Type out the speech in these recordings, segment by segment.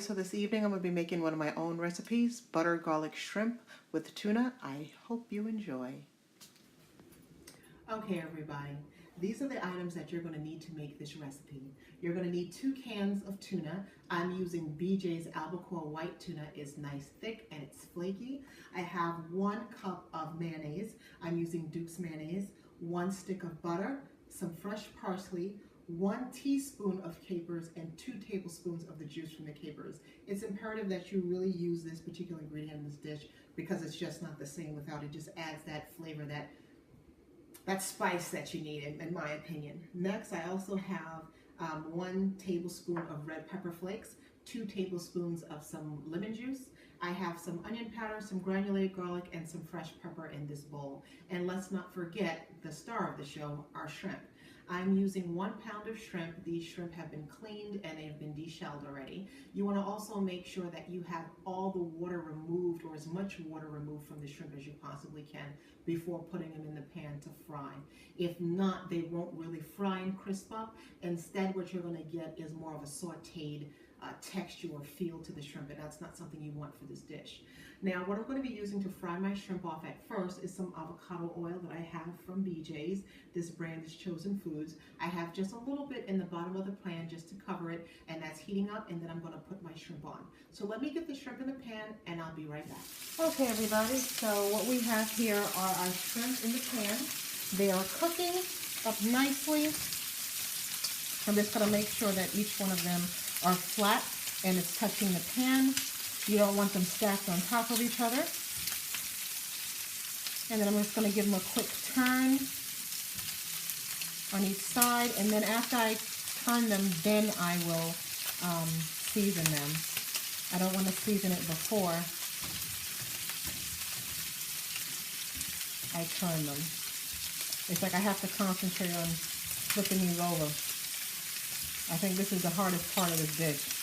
so this evening I'm going to be making one of my own recipes, butter garlic shrimp with tuna. I hope you enjoy. Okay everybody, these are the items that you're going to need to make this recipe. You're going to need 2 cans of tuna. I'm using BJ's Albacore white tuna. It's nice thick and it's flaky. I have 1 cup of mayonnaise. I'm using Duke's mayonnaise, 1 stick of butter, some fresh parsley, 1 teaspoon of capers, and 2 tablespoons of the juice from the capers. It's imperative that you really use this particular ingredient in this dish because it's just not the same without it. It just adds that flavor, that spice that you need, in my opinion. Next, I also have 1 tablespoon of red pepper flakes, 2 tablespoons of some lemon juice. I have some onion powder, some granulated garlic, and some fresh pepper in this bowl. And let's not forget the star of the show, our shrimp. I'm using 1 pound of shrimp. These shrimp have been cleaned and they've been deshelled already. You want to also make sure that you have all the water removed, or as much water removed from the shrimp as you possibly can before putting them in the pan to fry. If not, they won't really fry and crisp up. Instead, what you're going to get is more of a sauteed texture or feel to the shrimp, and that's not something you want for this dish. Now, what I'm going to be using to fry my shrimp off at first is some avocado oil that I have from BJ's. This brand is Chosen Foods. I have just a little bit in the bottom of the pan just to cover it, and that's heating up, and then I'm going to put my shrimp on. So let me get the shrimp in the pan, and I'll be right back. Okay, everybody, so what we have here are our shrimp in the pan. They are cooking up nicely. I'm just going to make sure that each one of them are flat and it's touching the pan. You don't want them stacked on top of each other. And then I'm just going to give them a quick turn on each side. And then after I turn them, then I will season them. I don't want to season it before I turn them. It's like I have to concentrate on flipping these over. I think this is the hardest part of this dish.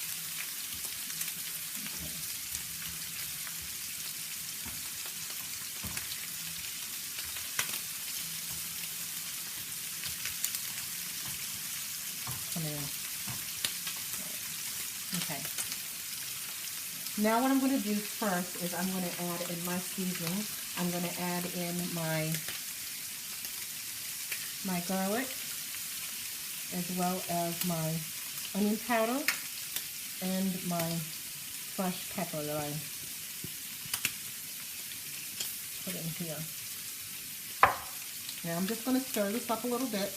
Okay. Now what I'm going to do first is I'm going to add in my seasoning. I'm going to add in my garlic, as well as my onion powder and my fresh pepper that I put in here. Now I'm just going to stir this up a little bit.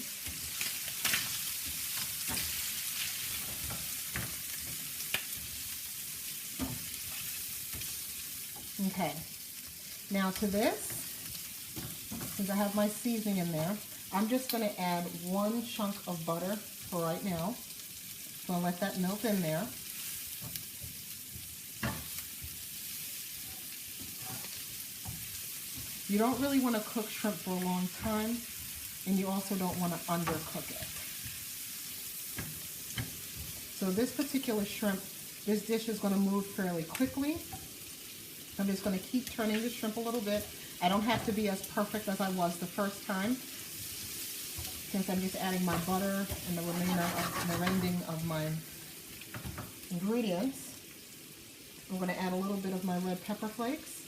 Okay, now to this, since I have my seasoning in there, I'm just going to add 1 chunk of butter for right now. So I'll let that melt in there. You don't really want to cook shrimp for a long time, and you also don't want to undercook it. So this particular shrimp, this dish is going to move fairly quickly. I'm just going to keep turning the shrimp a little bit. I don't have to be as perfect as I was the first time, since I'm just adding my butter and the remaining of my ingredients. I'm going to add a little bit of my red pepper flakes.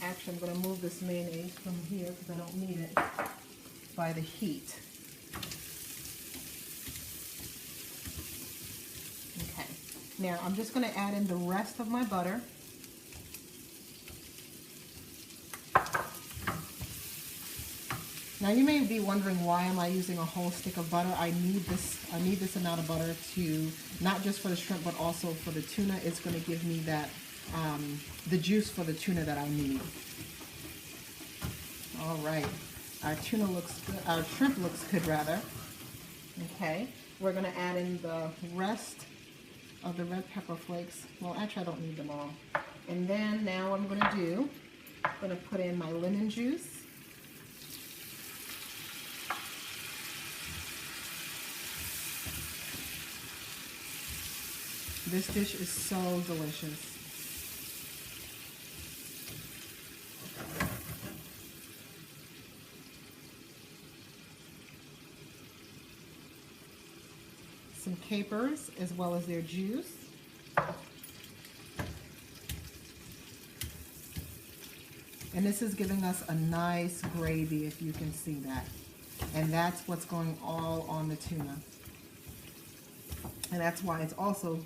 Actually, I'm going to move this mayonnaise from here because I don't need it by the heat. Okay, now I'm just going to add in the rest of my butter. Now you may be wondering, why am I using a whole stick of butter? I need this amount of butter to, not just for the shrimp, but also for the tuna. It's going to give me that, the juice for the tuna that I need. All right, our tuna looks good, our shrimp looks good rather. Okay, we're going to add in the rest of the red pepper flakes. Well, actually I don't need them all. And then now what I'm going to do, I'm going to put in my lemon juice. This dish is so delicious. capers as well as their juice. And this is giving us a nice gravy, if you can see that. And that's what's going all on the tuna. And that's why it's also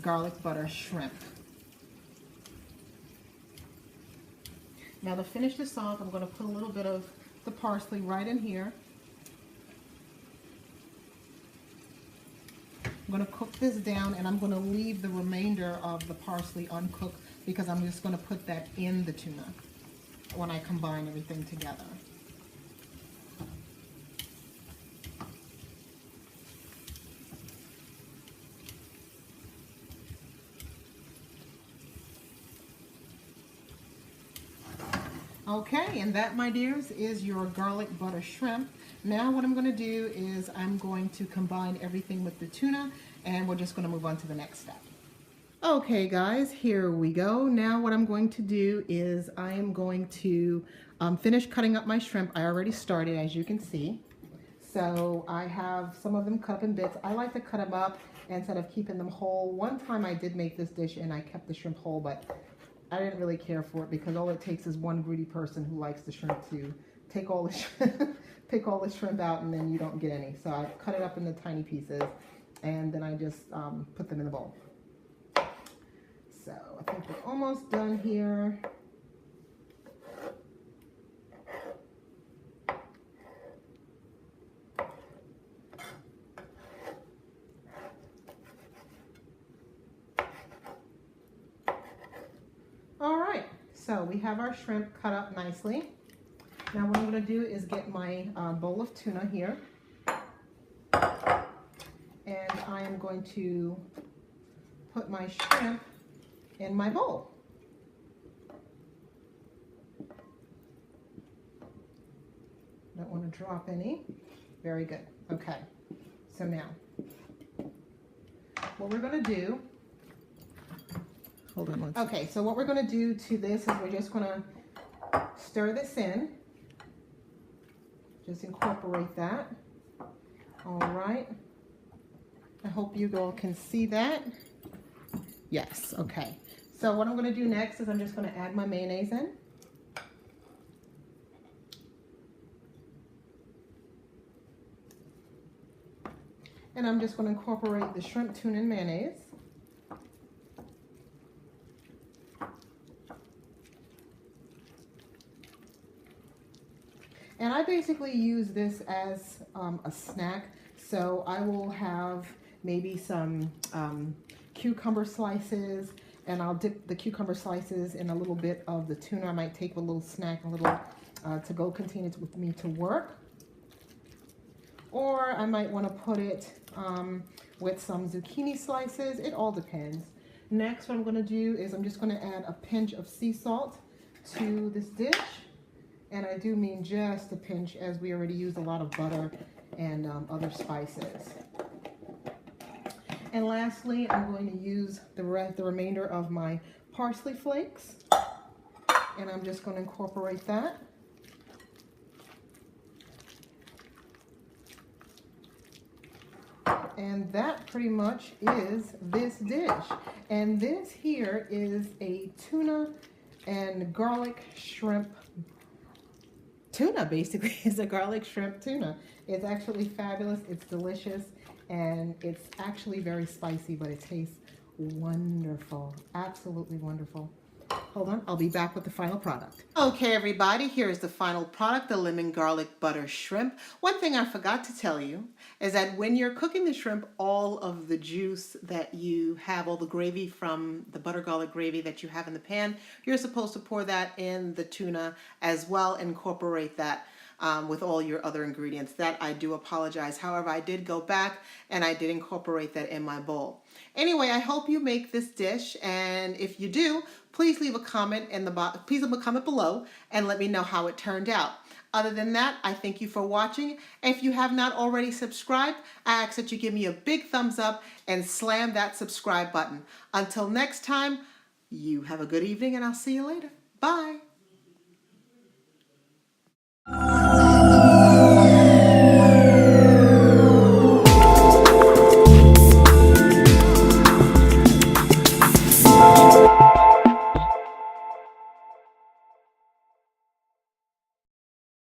garlic butter shrimp. Now to finish this off, I'm going to put a little bit of the parsley right in here. I'm going to cook this down, and I'm going to leave the remainder of the parsley uncooked because I'm just going to put that in the tuna when I combine everything together. Okay, and that, my dears, is your garlic butter shrimp. Now what I'm going to do is I'm going to combine everything with the tuna, and we're just going to move on to the next step. Okay guys, here we go. Now what I'm going to do is I am going to finish cutting up my shrimp. I already started, as you can see. So I have some of them cut up in bits. I like to cut them up instead of keeping them whole. One time I did make this dish and I kept the shrimp whole, but I didn't really care for it because all it takes is one greedy person who likes the shrimp to take all the shrimp, pick all the shrimp out, and then you don't get any. So I cut it up into tiny pieces, and then I just put them in the bowl. So I think we're almost done here. All right, so we have our shrimp cut up nicely. Now what I'm going to do is get my bowl of tuna here, and I am going to put my shrimp in my bowl. Don't want to drop any. Very good. Okay, so now what we're going to do, hold on one second. Okay, so what we're going to do to this is we're just going to stir this in. Just incorporate that. All right. I hope you all can see that. Yes, okay. So what I'm going to do next is I'm just going to add my mayonnaise in. And I'm just going to incorporate the shrimp, tuna, and mayonnaise. And I basically use this as a snack. So I will have maybe some cucumber slices, and I'll dip the cucumber slices in a little bit of the tuna. I might take a little snack, a little to-go container with me to work. Or I might want to put it with some zucchini slices. It all depends. Next, what I'm going to do is I'm just going to add a pinch of sea salt to this dish. And I do mean just a pinch, as we already used a lot of butter and other spices. And lastly, I'm going to use the remainder of my parsley flakes. And I'm just going to incorporate that. And that pretty much is this dish. And this here is a tuna and garlic shrimp. Tuna basically is a garlic shrimp tuna. It's actually fabulous. It's delicious. And it's actually very spicy, but it tastes wonderful. Absolutely wonderful. Hold on, I'll be back with the final product. Okay, everybody, here's the final product, the lemon garlic butter shrimp. One thing I forgot to tell you is that when you're cooking the shrimp, all of the juice that you have, all the gravy from the butter garlic gravy that you have in the pan, you're supposed to pour that in the tuna as well, incorporate that with all your other ingredients. That I do apologize. However, I did go back and I did incorporate that in my bowl. Anyway, I hope you make this dish, and if you do, please leave a comment in the box. Please leave a comment below and let me know how it turned out. Other than that, I thank you for watching. If you have not already subscribed, I ask that you give me a big thumbs up and slam that subscribe button. Until next time, you have a good evening, and I'll see you later. Bye.